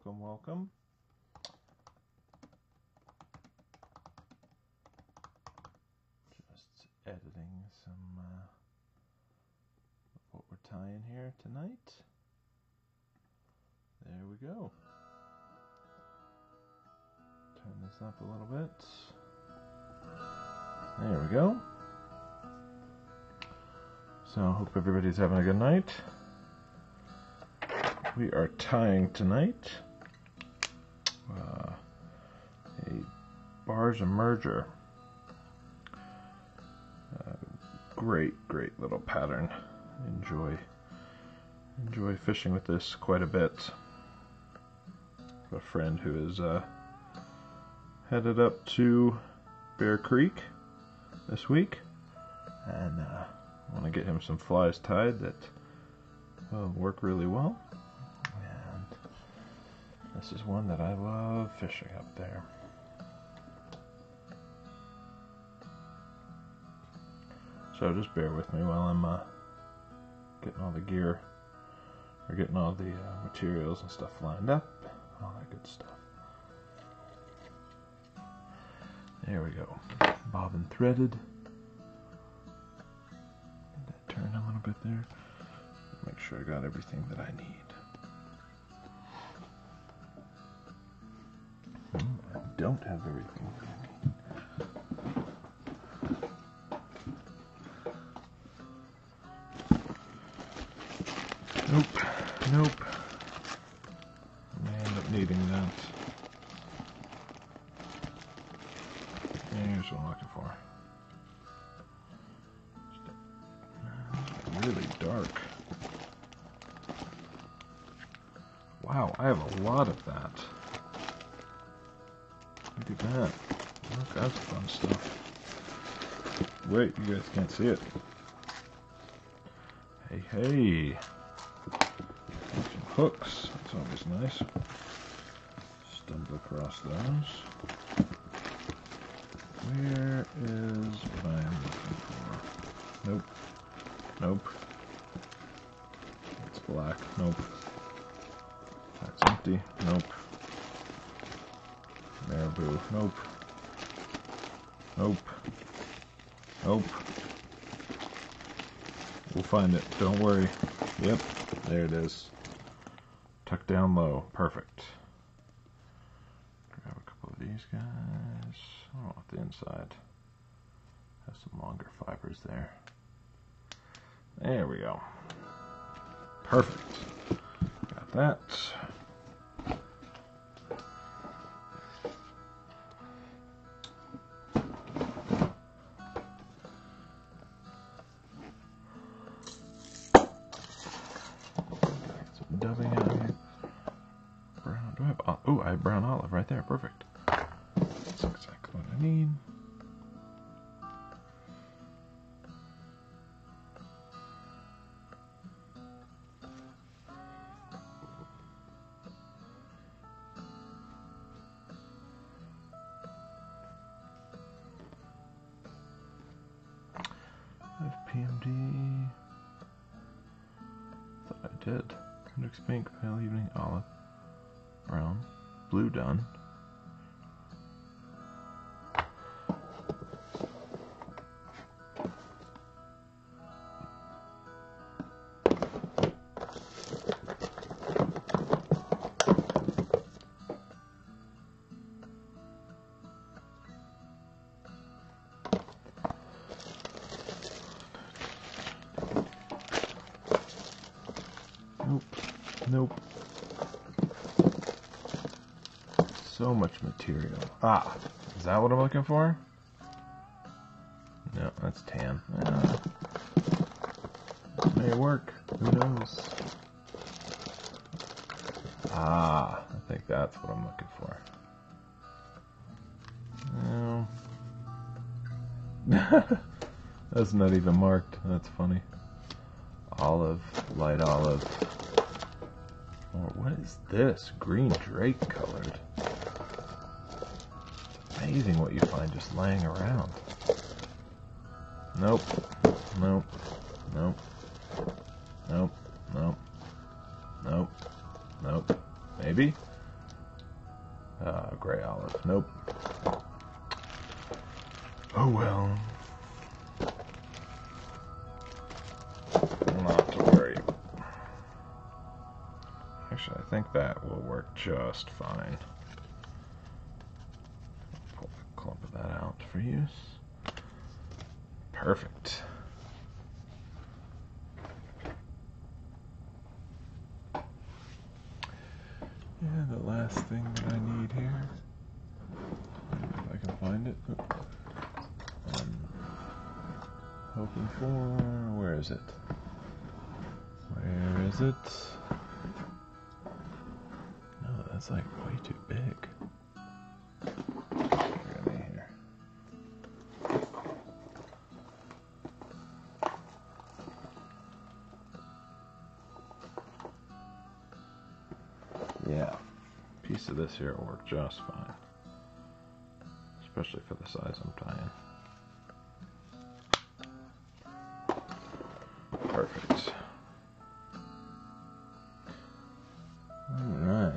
welcome, welcome. Just editing some what we're tying here tonight. There we go. Turn this up a little bit. There we go. So, hope everybody's having a good night. We are tying tonight a Barge Merger. Great little pattern. Enjoy fishing with this quite a bit. A friend who is headed up to Bear Creek this week, and want to get him some flies tied that will work really well. And this is one that I love fishing up there. So just bear with me while I'm getting all the gear, or getting all the materials and stuff lined up, all that good stuff. There we go. Bobbin threaded. Get that turn a little bit there. Make sure I got everything that I need. I don't have everything that I need. Nope. I may end up needing that. Here's what I'm looking for. It's really dark. Wow, I have a lot of that. Look at that. Look, that's fun stuff. Wait, you guys can't see it. Hey. Some hooks. That's always nice. Stumble across those. Where is what I'm looking for? Nope. It's black. Nope. That's empty. Nope. Marabou. Nope. We'll find it. Don't worry. Yep. There it is. Tucked down low. Perfect. Grab a couple of these guys. Oh, the inside has some longer fibers there. There we go. Perfect. Got that. Some dubbing out here. Brown. Do I have? Oh, I have brown olive right there. Perfect. That's exactly what I need. PMD. Thought I did. Hendrix pink, pale evening, olive, brown, blue done. Nope. So much material. Ah, is that what I'm looking for? No, that's tan. May work. Who knows? Ah, I think that's what I'm looking for. No. That's not even marked. That's funny. Olive, light olive. Or what is this? Green drake colored. It's amazing what you find just laying around. Nope. Maybe? gray olive. Nope. Oh well. Not to worry. Actually, I think that will work just fine. Pull a clump of that out for use. Perfect. And the last thing that I need here, if I can find it, I'm hoping for, where is it? Where is it? No, that's like way too big. Here. Yeah, a piece of this here will work just fine, especially for the size I'm tying. Perfect. Alright.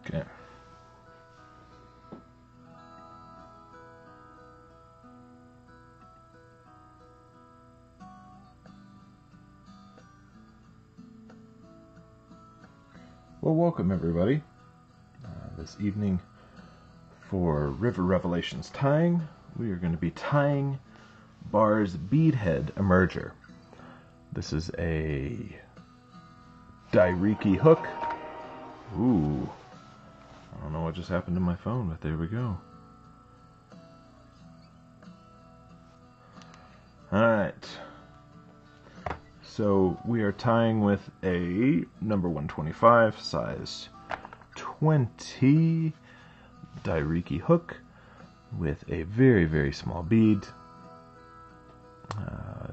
Okay. Well, welcome everybody. This evening for River Revelations tying, we are going to be tying Barr's Beadhead Emerger. This is a Dairiki hook. Ooh, I don't know what just happened to my phone, but there we go. Alright, so we are tying with a number 125 size 20 Dairiki hook with a very, very small bead.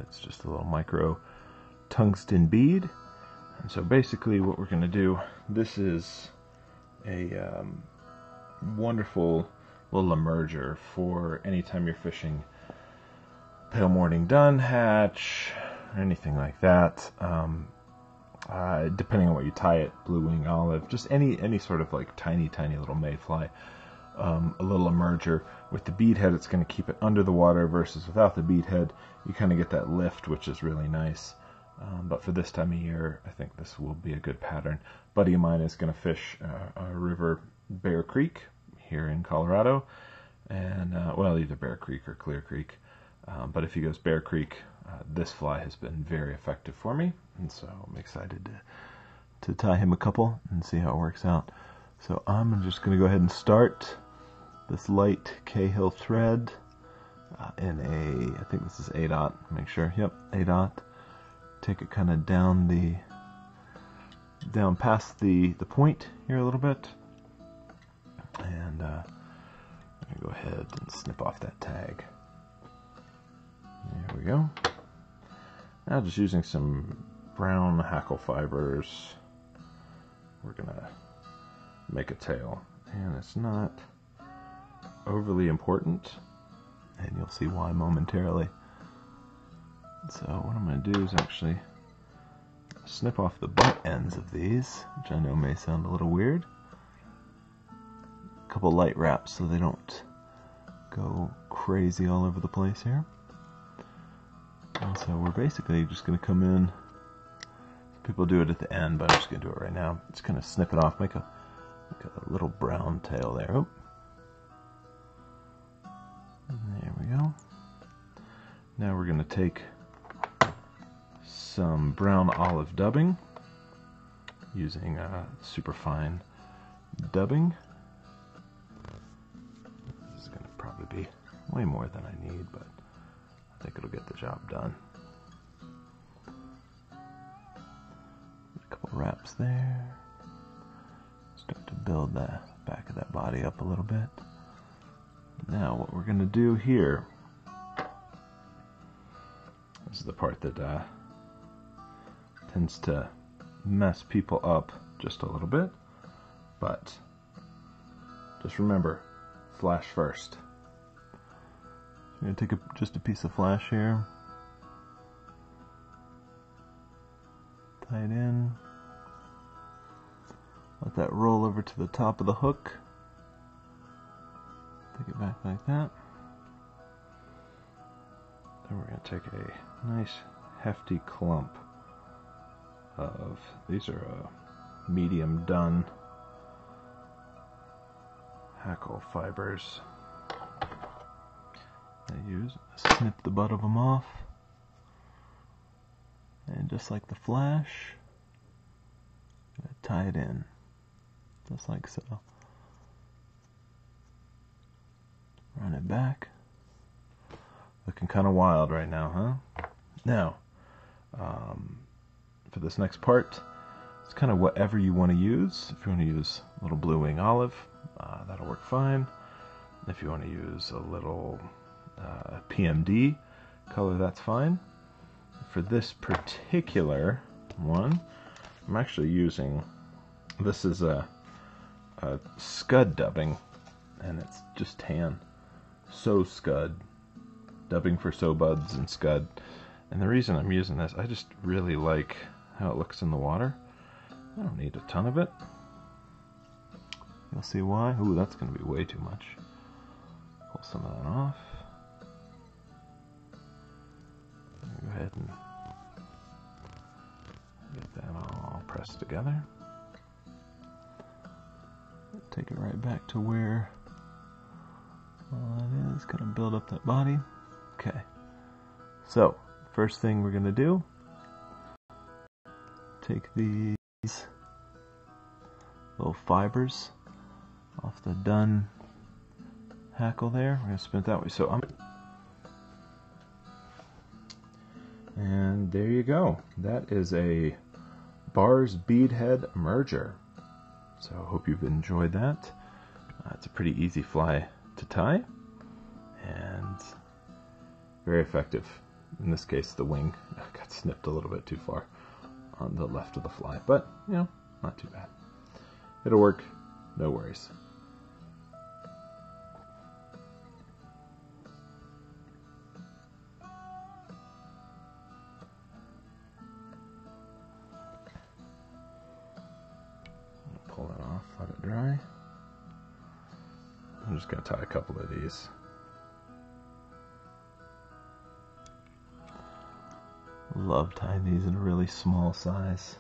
It's just a little micro tungsten bead. And so basically what we're going to do, this is a wonderful little emerger for anytime you're fishing pale morning dun hatch, or anything like that. Depending on what you tie it, blue wing olive, just any sort of like tiny little mayfly. A little emerger with the bead head, it's going to keep it under the water, versus without the bead head, you kind of get that lift, which is really nice. But for this time of year, I think this will be a good pattern. A buddy of mine is going to fish a river, Bear Creek, here in Colorado, and well, either Bear Creek or Clear Creek. But if he goes Bear Creek, this fly has been very effective for me, and so I'm excited to tie him a couple and see how it works out. So I'm just going to go ahead and start this light Cahill thread in a, I think this is 8/0, make sure, yep, 8/0. Take it kind of down past the point here a little bit, and I'm going to go ahead and snip off that tag. There we go. Now just using some brown hackle fibers, we're going to make a tail, and it's not overly important, and you'll see why momentarily. So what I'm going to do is actually snip off the butt ends of these, which I know may sound a little weird. A couple light wraps so they don't go crazy all over the place here. And so we're basically just going to come in. People do it at the end, but I'm just going to do it right now. Just kind of snip it off, make a little brown tail there. Oh. There we go. Now we're going to take some brown olive dubbing, using super fine dubbing. This is going to probably be way more than I need, but I think it'll get the job done. A couple wraps there. Start to build the back of that body up a little bit. Now what we're going to do here, this is the part that tends to mess people up just a little bit, but just remember, flash first. I'm going to take just a piece of flash here, tie it in, let that roll over to the top of the hook, take it back like that. Then we're going to take a nice hefty clump of, these are medium done hackle fibers. I snip the butt of them off, and just like the flash, tie it in, just like so. Run it back. Looking kind of wild right now, huh? Now, for this next part, it's kind of whatever you want to use. If you want to use a little blue wing olive, that'll work fine. If you want to use a little PMD color, that's fine. For this particular one, I'm actually using, this is a Scud dubbing, and it's just tan. So Scud, dubbing for So Buds and Scud. And the reason I'm using this, I just really like how it looks in the water. I don't need a ton of it. You'll see why. Ooh, that's going to be way too much. Pull some of that off. Go ahead and get that all pressed together. Take it right back to where it is. Gonna build up that body. Okay. So, first thing we're gonna do, take these little fibers off the done hackle there. We're gonna spin it that way. So and there you go. That is a Bars Beadhead Merger. So I hope you've enjoyed that. It's a pretty easy fly to tie and very effective. In this case, the wing got snipped a little bit too far on the left of the fly, but you know, not too bad. It'll work, no worries. Pull that off, let it dry. I'm just going to tie a couple of these. Love tying these in a really small size.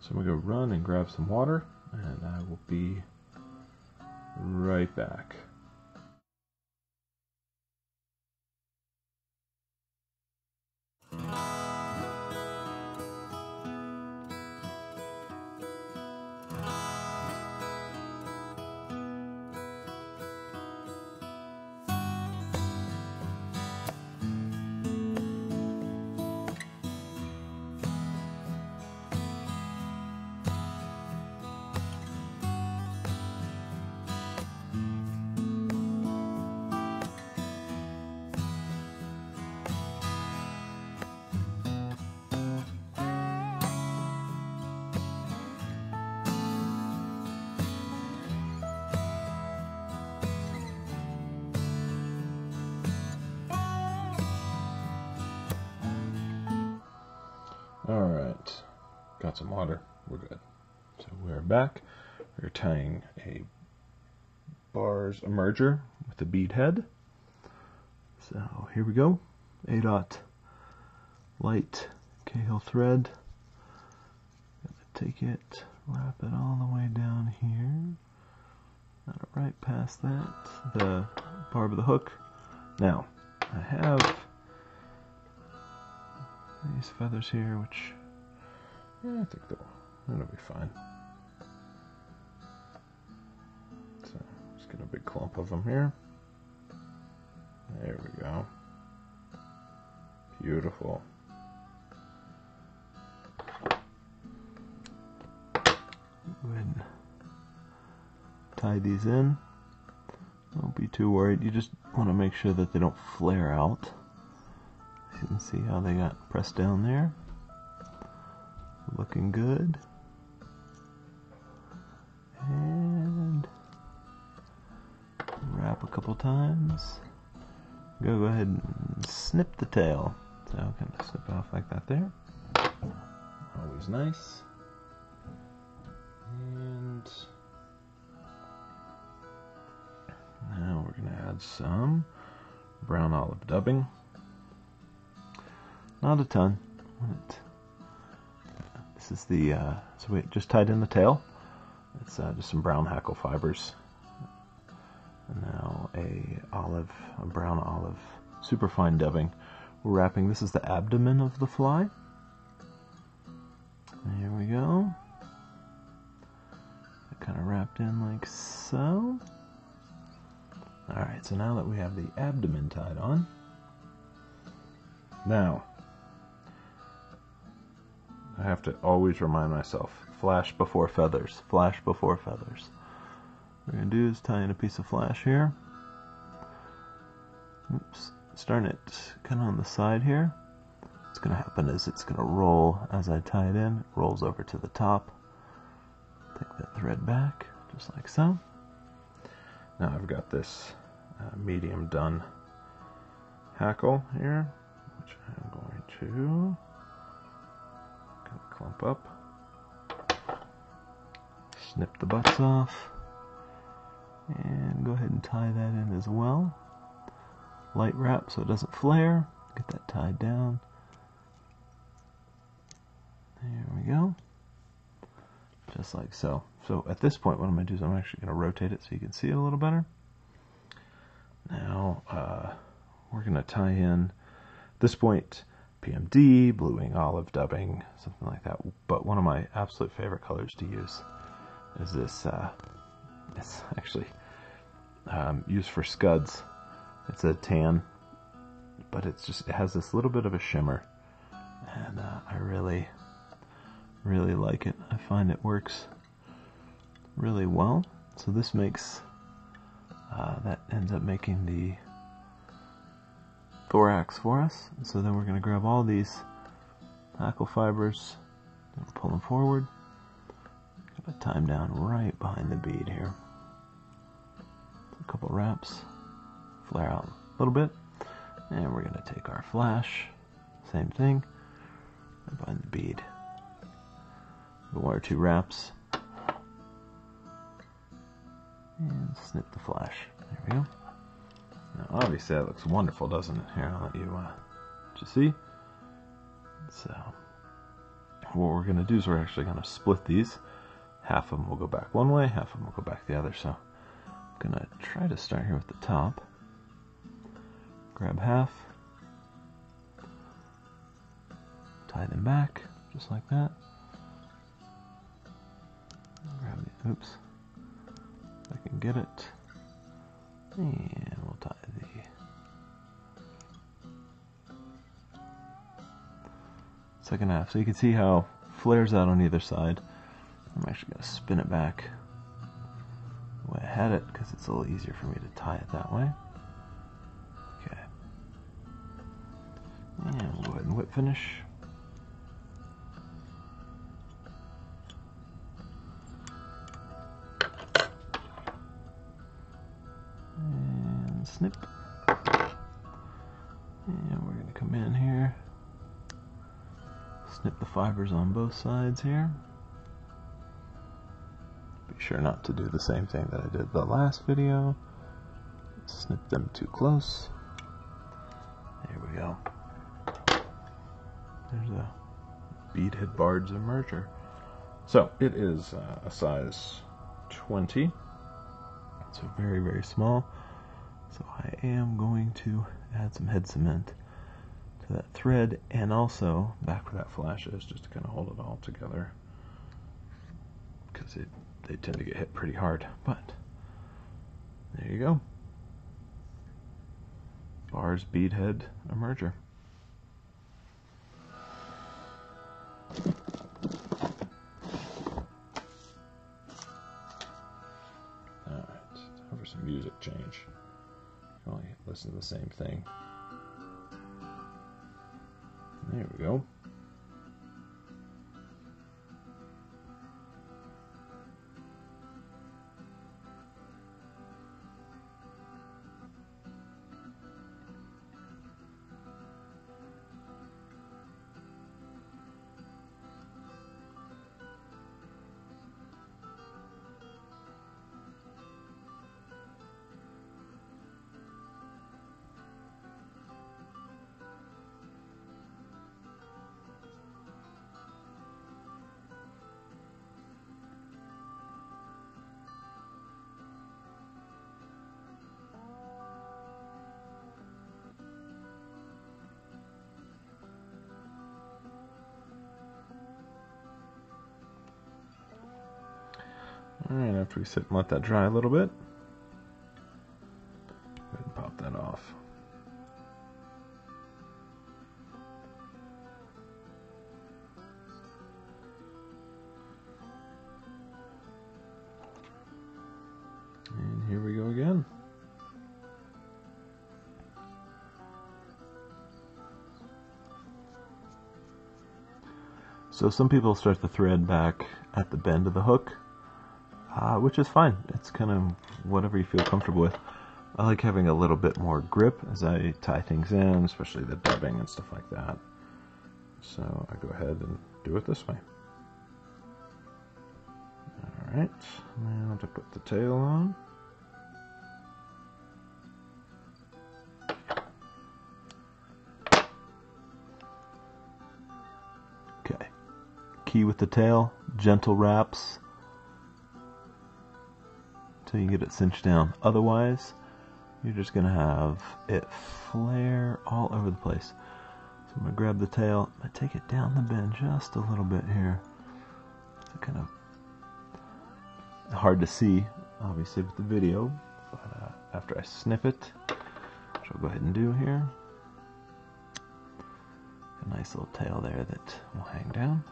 So I'm going to go run and grab some water, and I will be right back. Alright, got some water, we're good. So we're back. We're tying a merger with a bead head. So here we go. A-dot light Cahill thread. Gonna take it, wrap it all the way down here. Right past that, the barb of the hook. Now, I have these feathers here, which I think that'll be fine. So just get a big clump of them here. There we go. Beautiful. Go ahead and tie these in. Don't be too worried. You just want to make sure that they don't flare out. You can see how they got pressed down there. Looking good. And wrap a couple times. Go ahead and snip the tail. So kind of snip off like that there. Always nice. And now we're going to add some brown olive dubbing. Not a ton. This is the, so we just tied in the tail. It's just some brown hackle fibers. And now a brown olive, super fine dubbing. We're wrapping, this is the abdomen of the fly. There we go. Kind of wrapped in like so. Alright, so now that we have the abdomen tied on, now I have to always remind myself, flash before feathers, flash before feathers. What we're going to do is tie in a piece of flash here. Oops, starting it kind of on the side here. What's going to happen is it's going to roll as I tie it in, it rolls over to the top. Take that thread back, just like so. Now I've got this medium done hackle here, which I'm going to clump up, snip the butts off, and go ahead and tie that in as well. Light wrap so it doesn't flare. Get that tied down. There we go. Just like so. So at this point what I'm going to do is I'm actually going to rotate it so you can see it a little better. Now we're going to tie in, at this point, PMD, blue wing olive dubbing, something like that. But one of my absolute favorite colors to use is this, it's actually used for scuds. It's a tan, but it's just, it has this little bit of a shimmer. And I really like it. I find it works really well. So this makes, that ends up making the thorax for us. So then we're going to grab all these hackle fibers and pull them forward. Got to tie them down right behind the bead here. A couple wraps, flare out a little bit, and we're going to take our flash, same thing, right behind the bead. One or two wraps, and snip the flash. There we go. Now obviously that looks wonderful, doesn't it? Here, I'll let you see. So what we're going to do is we're actually going to split these. Half of them will go back one way, half of them will go back the other. So I'm going to try to start here with the top. Grab half, tie them back, just like that. Grab the, oops, if I can get it, and we'll tie the second half. So you can see how it flares out on either side. I'm actually going to spin it back the way I had it because it's a little easier for me to tie it that way. Okay. And we'll go ahead and whip finish. And snip. And we're going to come in here. Snip the fibers on both sides here. Be sure not to do the same thing that I did the last video. Snip them too close. There we go. There's a beadhead bard's emerger. So it is a size 20. So very, very small. So I am going to add some head cement to that thread, and also back where that flash is, just to kind of hold it all together, because they tend to get hit pretty hard. But there you go. Bars beadhead emerger. for some music change. You can only listen to the same thing. There we go. Alright, after we sit and let that dry a little bit, go ahead and pop that off. And here we go again. So some people start the thread back at the bend of the hook, which is fine. It's kind of whatever you feel comfortable with. I like having a little bit more grip as I tie things in, especially the dubbing and stuff like that. So I go ahead and do it this way. Alright, now to put the tail on. Okay, key with the tail, gentle wraps until you get it cinched down. Otherwise, you're just going to have it flare all over the place. So I'm going to grab the tail, I'm going to take it down the bend just a little bit here. It's kind of hard to see, obviously, with the video, but after I snip it, which I'll go ahead and do here, a nice little tail there that will hang down.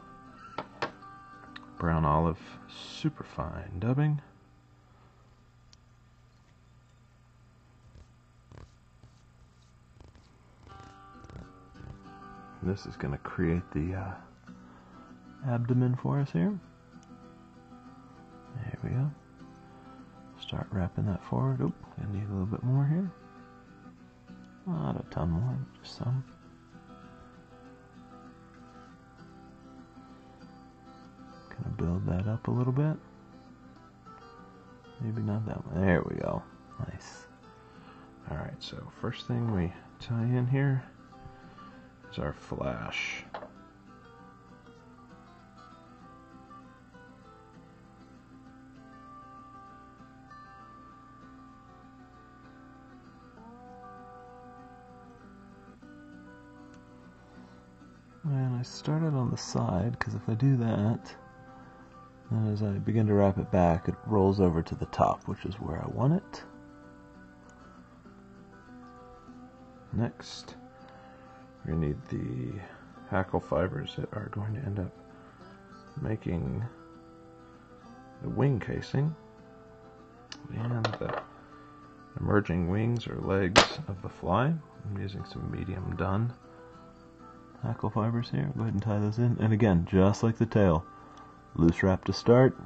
Brown olive, super fine dubbing. This is going to create the abdomen for us here. There we go. Start wrapping that forward. Oh, I need a little bit more here. Not a ton more, just some. Kind of build that up a little bit. Maybe not that one. There we go. Nice. Alright, so first thing we tie in here is our flash. And I started on the side because if I do that, then as I begin to wrap it back, it rolls over to the top, which is where I want it. Next, we're going to need the hackle fibers that are going to end up making the wing casing and the emerging wings or legs of the fly. I'm using some medium done hackle fibers here. Go ahead and tie those in. And again, just like the tail, loose wrap to start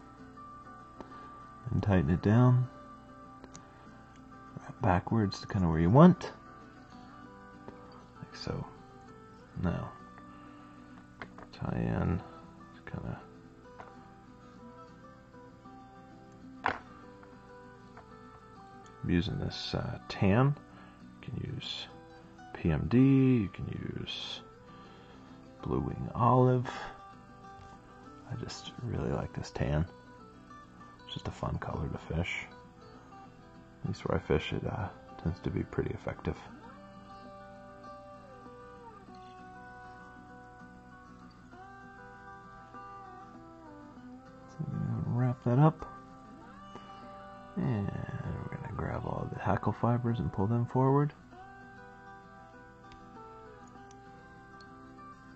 and tighten it down. Wrap backwards to kind of where you want. Like so. Now, tie in, kind of using this tan. You can use PMD, you can use Blue Wing Olive. I just really like this tan. It's just a fun color to fish. At least where I fish, it tends to be pretty effective. So I'm going to wrap that up. And we're going to grab all the hackle fibers and pull them forward.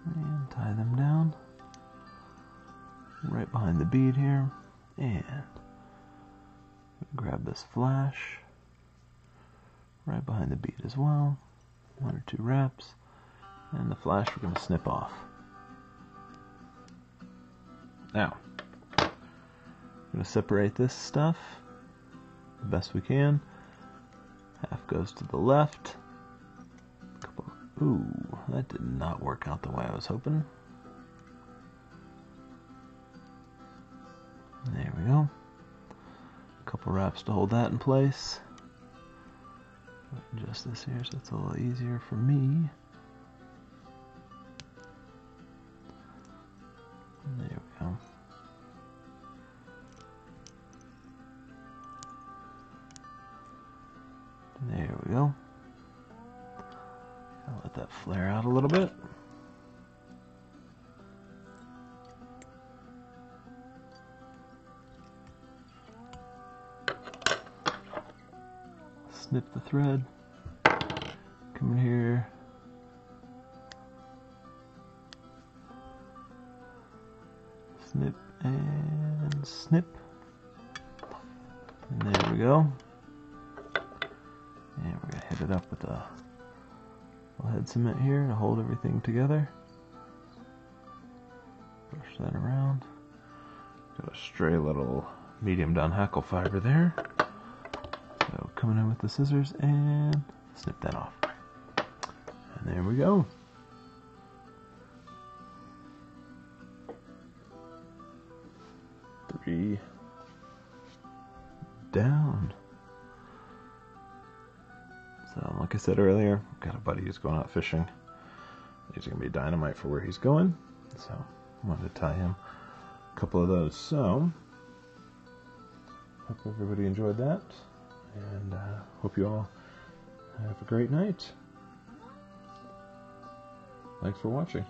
And tie them down right behind the bead here, and Grab this flash right behind the bead as well. 1 or 2 wraps, and the flash we're going to snip off. Now, we're going to separate this stuff the best we can. Half goes to the left. Ooh, that did not work out the way I was hoping. There we go. A couple wraps to hold that in place. Adjust this here so it's a little easier for me. There we go. There we go. I'll let that flare out a little bit. Snip the thread. Come in here. Snip and snip. And there we go. And we're going to hit it up with a head cement here to hold everything together. Brush that around. Got a stray little medium down hackle fiber there. So coming in with the scissors and snip that off. And there we go. Three down. So like I said earlier, I've got a buddy who's going out fishing. These are going to be dynamite for where he's going. So I wanted to tie him a couple of those. So hope everybody enjoyed that. And hope you all have a great night. Thanks for watching.